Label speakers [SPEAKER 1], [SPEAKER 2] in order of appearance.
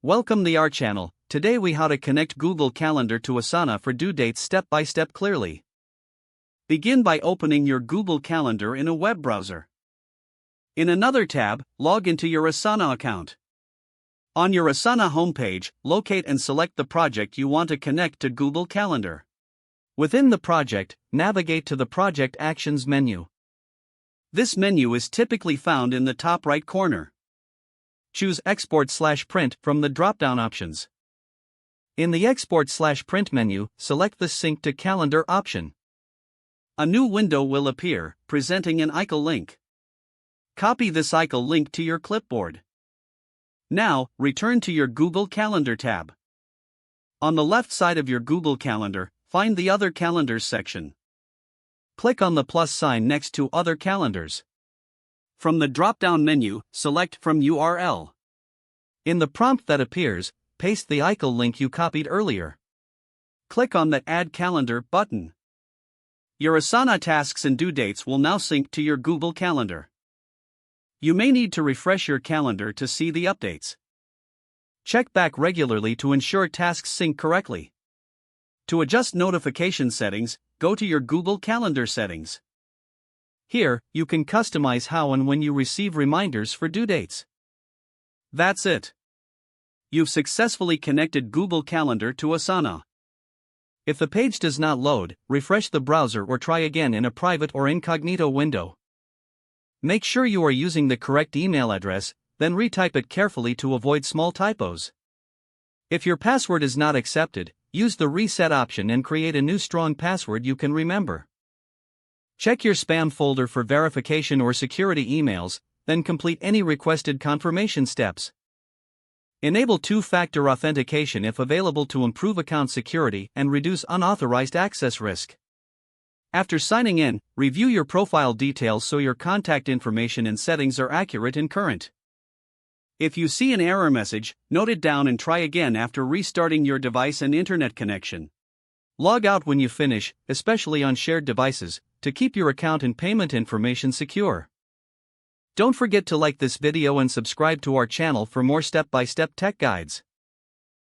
[SPEAKER 1] Welcome to our channel. Today we how to connect Google Calendar to Asana for due dates step by step clearly. Begin by opening your Google Calendar in a web browser. In another tab, log into your Asana account. On your Asana homepage, locate and select the project you want to connect to Google Calendar. Within the project, navigate to the Project Actions menu. This menu is typically found in the top right corner. Choose Export/Print from the drop-down options. In the Export/Print menu, select the Sync to Calendar option. A new window will appear, presenting an icon link. Copy this icon link to your clipboard. Now, return to your Google Calendar tab. On the left side of your Google Calendar, find the Other Calendars section. Click on the plus sign next to Other Calendars. From the drop-down menu, select From URL. In the prompt that appears, paste the icon link you copied earlier. Click on the Add Calendar button. Your Asana tasks and due dates will now sync to your Google Calendar. You may need to refresh your calendar to see the updates. Check back regularly to ensure tasks sync correctly. To adjust notification settings, go to your Google Calendar settings. Here, you can customize how and when you receive reminders for due dates. That's it. You've successfully connected Google Calendar to Asana. If the page does not load, refresh the browser or try again in a private or incognito window. Make sure you are using the correct email address, then retype it carefully to avoid small typos. If your password is not accepted, use the reset option and create a new strong password you can remember. Check your spam folder for verification or security emails, then complete any requested confirmation steps. Enable two-factor authentication if available to improve account security and reduce unauthorized access risk. After signing in, review your profile details so your contact information and settings are accurate and current. If you see an error message, note it down and try again after restarting your device and internet connection. Log out when you finish, especially on shared devices, to keep your account and payment information secure. Don't forget to like this video and subscribe to our channel for more step-by-step tech guides.